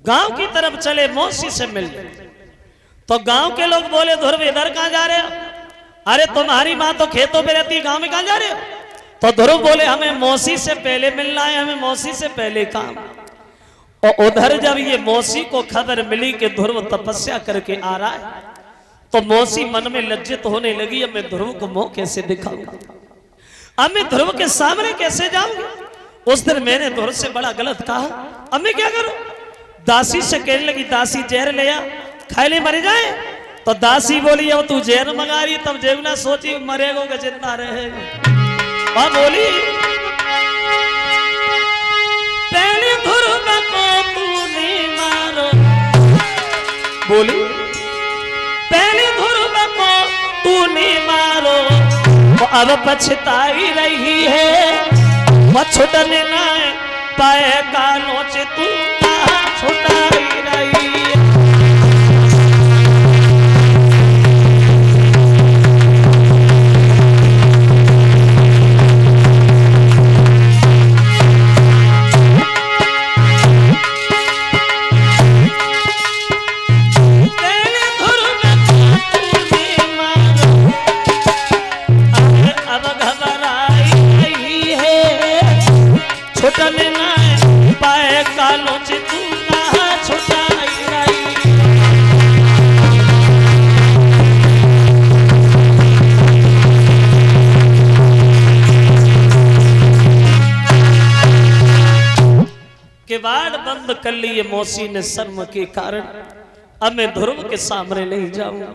गांव की तरफ चले मौसी से मिलने। तो गांव के लोग बोले ध्रुव इधर कहां जा रहे हो? अरे तुम्हारी माँ तो खेतों में रहती है, गांव में कहां जा रहे हो? तो ध्रुव बोले हमें मौसी से पहले मिलना है, हमें मौसी से पहले काम। और उधर जब ये मौसी को खबर मिली कि ध्रुव तपस्या करके आ रहा है, तो मौसी मन में लज्जित होने लगी। अब मैं ध्रुव को मुंह कैसे दिखाऊंगा, अब मैं ध्रुव के सामने कैसे जाऊंगी? उस दिन मैंने ध्रुव से बड़ा गलत कहा, अब मैं क्या करूं? दासी से कहने लगी दासी जहर ले आ, खाए ले मर जाए। तो दासी बोली अब तू जहर मंगा रही, तब जेवना सोची मरेगो कि जिंदा रहेगा। और बोली पहले ध्रुव को तूने मारो, बोली पहले ध्रुव को तूने मारो, वो अब पछताई रही है। वो छुटने ना पाए कानों से तू छुटाई रही है। छुटने ना पाए कालों से तू कहाँ छुटाई रही। किवाड़ बंद कर लिए मौसी ने शर्म के कारण। अब मैं ध्रुव के सामने नहीं जाऊंगा,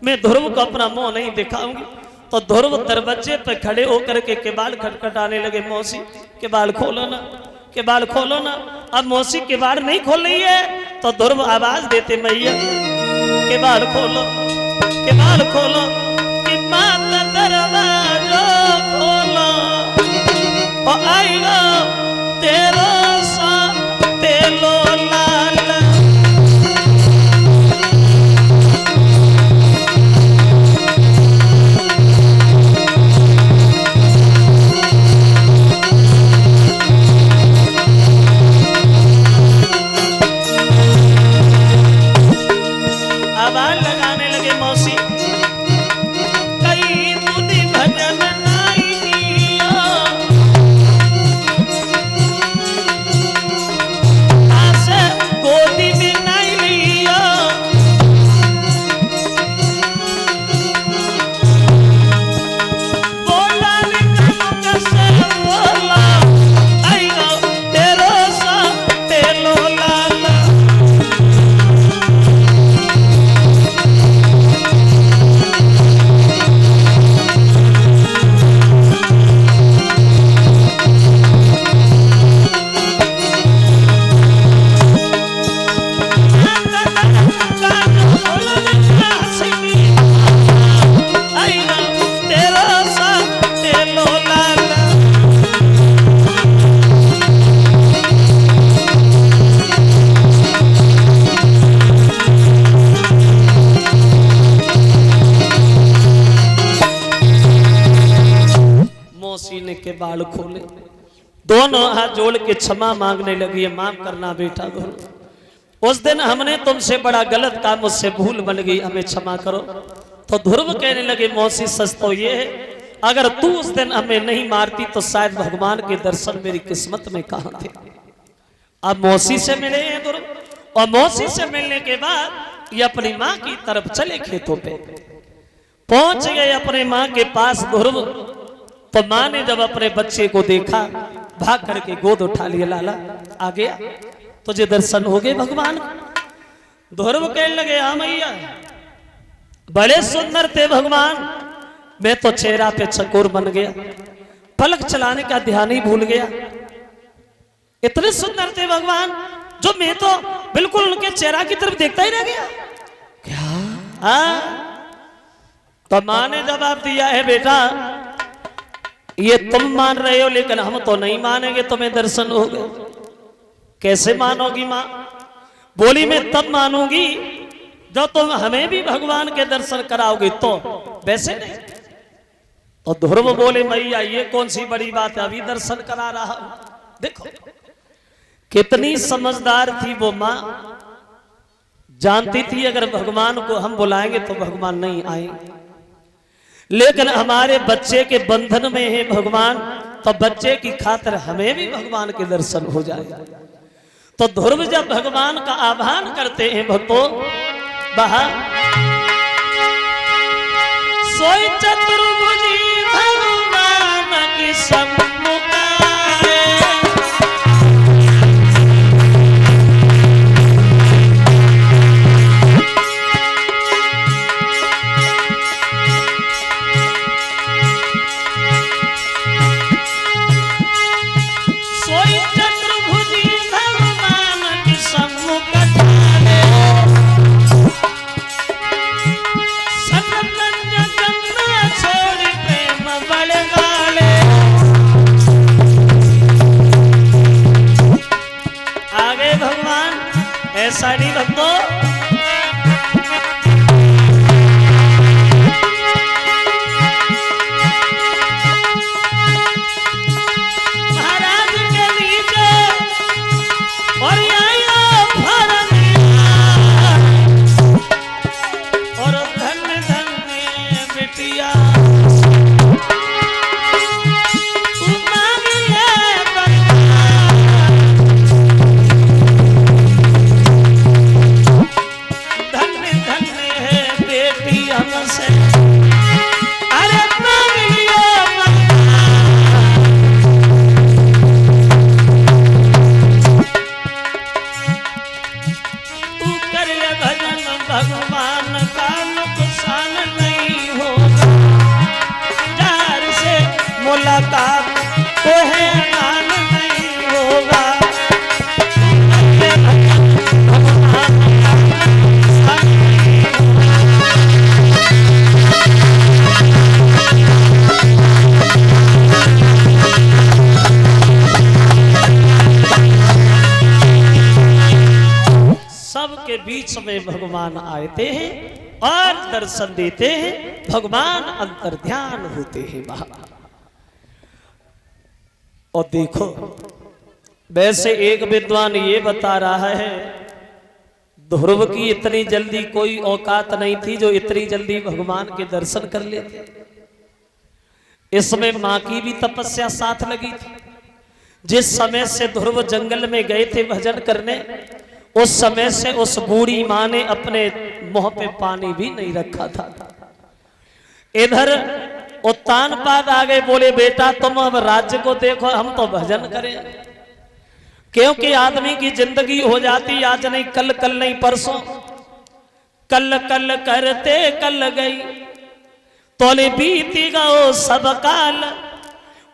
मैं ध्रुव को अपना मुंह नहीं दिखाऊंगी। तो ध्रुव दरवाजे पे खड़े होकर के किवाड़ खटखटाने लगे, मौसी किवाड़ खोलो ना, किवाड़ खोलो ना। अब मौसी किवाड़ नहीं खोल रही है, तो ध्रुव आवाज देते मैया किवाड़ खोलो, किवाड़ खोलो, कि माता दरवाजा खोलो, और आएगा तेरा सा तेलो लाल। के बाल खोले, दोनों हाथ जोड़ के क्षमा मांगने लगी, माफ करना बेटा ध्रुव, उस दिन हमने तुमसे बड़ा गलत काम, मुझसे भूल बन गई, हमें क्षमा करो। तो ध्रुव कहने लगे मौसी सच तो ये है, अगर तू उस दिन हमें नहीं मारती तो शायद भगवान के दर्शन मेरी किस्मत में कहां थे। अब मौसी से मिले हैं ध्रुव, और मौसी से मिलने के बाद ये अपनी माँ की तरफ चले, खेतों पे पहुंच गए अपने माँ के पास ध्रुव। तो माँ ने जब अपने बच्चे को देखा, भाग करके गोद उठा लिया, लाला आ गया, तुझे दर्शन हो गए भगवान। ध्रुव कहने लगे हाँ मैया, बड़े सुंदर थे भगवान, मैं तो चेहरा पे चकोर बन गया, पलक चलाने का ध्यान ही भूल गया। इतने सुंदर थे भगवान जो मैं तो बिल्कुल उनके चेहरा की तरफ देखता ही रह गया। क्या? हाँ। तो माँ ने जवाब दिया है बेटा, ये तुम मान रहे हो लेकिन हम तो नहीं मानेंगे, तुम्हें दर्शन हो गए। कैसे मानोगी माँ? बोली मैं तब मानूंगी जब तुम हमें भी भगवान के दर्शन कराओगे, तो वैसे नहीं। तो ध्रुव बोले मैया ये कौन सी बड़ी बात है, अभी दर्शन करा रहा हूं। देखो कितनी समझदार थी वो माँ, जानती थी अगर भगवान को हम बुलाएंगे तो भगवान नहीं आएंगे, लेकिन हमारे बच्चे के बंधन में है भगवान, तो बच्चे की खातिर हमें भी भगवान के दर्शन हो जाए। तो ध्रुव जब भगवान का आह्वान करते हैं भक्तों, बहा सोई चतुर्भुजी भगवान की सम्मुख आए। सोई चतुर्भुजी भगवान की सम्मुख आए। आगे भगवान ऐसा नहीं भक्तों, महाराज के नीचे और और धन्य धन्य बिटिया भगवान का नुकसान नहीं होगा, जार से मुलाकात को है नान नहीं होगा। सबके बीच में भगवान आते हैं और दर्शन देते हैं, भगवान अंतर्ध्यान होते हैं वहां। और देखो वैसे एक विद्वान ये बता रहा है, ध्रुव की इतनी जल्दी कोई औकात नहीं थी जो इतनी जल्दी भगवान के दर्शन कर लेते। इसमें मां की भी तपस्या साथ लगी थी। जिस समय से ध्रुव जंगल में गए थे भजन करने, उस समय से उस बूढ़ी मां ने अपने मुंह पे पानी भी नहीं रखा था। इधर उत्तानपाद आ गए, बोले बेटा तुम अब राज्य को देखो, हम तो भजन करें। क्योंकि आदमी की जिंदगी हो जाती आज नहीं कल, कल नहीं परसों, कल कल करते कल गई, तोले बीती गो सब काल,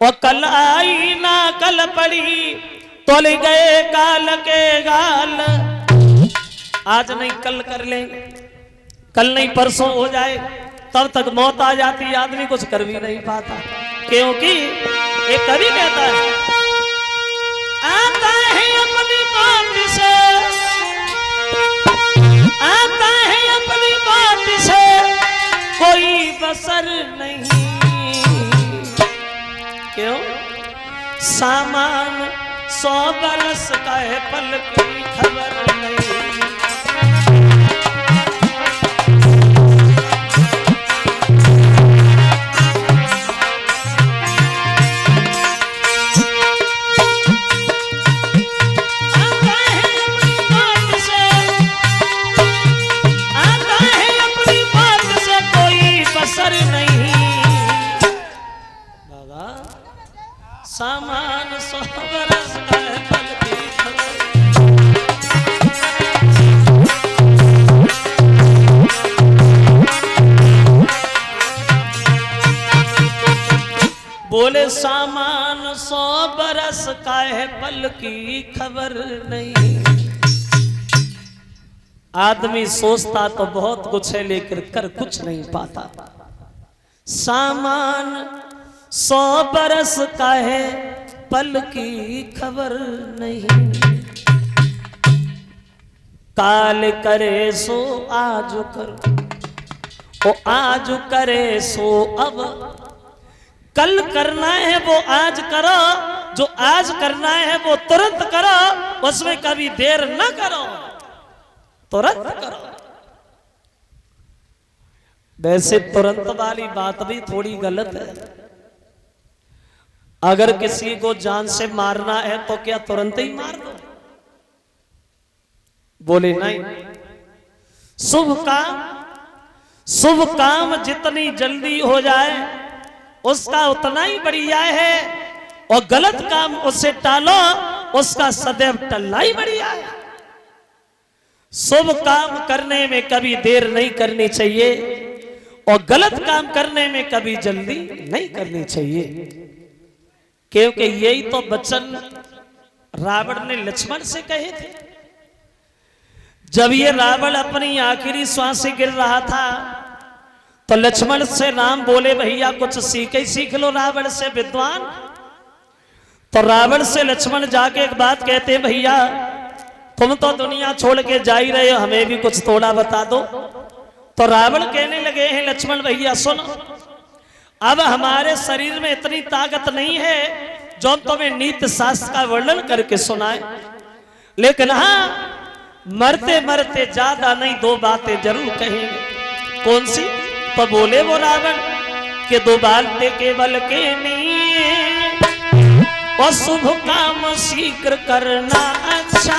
और कल आई ना कल पड़ी, तोले गए काल के गाल। आज नहीं कल कर लेंगे, कल नहीं परसों हो जाए, तब तक मौत आ जाती, आदमी कुछ कर भी नहीं पाता। क्योंकि एक कवि कहता है, आता है अपनी बात से, आता है अपनी बात से कोई बसर नहीं। क्यों? सामान 100 बरस का है, पल की खबर नहीं। सामान 100 बरस का है, पल की खबर। बोले सामान 100 बरस का है, पल की खबर नहीं। आदमी सोचता तो बहुत कुछ है लेकिन कर कुछ नहीं पाता। सामान 100 बरस का है, पल की खबर नहीं। काल करे सो आज करो, ओ आज करे सो अब। कल करना है वो आज करो, जो आज करना है वो तुरंत करो, उसमें कभी देर न करो, तुरंत करो। वैसे तुरंत वाली बात भी थोड़ी गलत है। अगर किसी को जान से मारना है तो क्या तुरंत ही मार दो? बोले नहीं, शुभ काम जितनी जल्दी हो जाए उसका उतना ही बढ़िया है, और गलत काम उसे टालो उसका सदैव टलना ही बढ़िया है। शुभ काम करने में कभी देर नहीं करनी चाहिए और गलत काम करने में कभी जल्दी नहीं करनी चाहिए, क्योंकि यही तो वचन रावण ने लक्ष्मण से कहे थे। जब ये रावण अपनी आखिरी श्वास से गिर रहा था तो लक्ष्मण से राम बोले, भैया कुछ सीख लो रावण से विद्वान। तो रावण से लक्ष्मण जाके एक बात कहते हैं, भैया तुम तो दुनिया छोड़ के जा ही रहे हो, हमें भी कुछ थोड़ा बता दो। तो रावण कहने लगे हैं, लक्ष्मण भैया सुनो, अब हमारे शरीर में इतनी ताकत नहीं है जो तुम्हें नीति शास्त्र का वर्णन करके सुनाए, लेकिन हाँ मरते मरते ज्यादा नहीं दो बातें जरूर कहेंगे। कौन सी? तो बोले वो रावण के दो बातें केवल के नहीं, और शुभ काम शीघ्र करना अच्छा।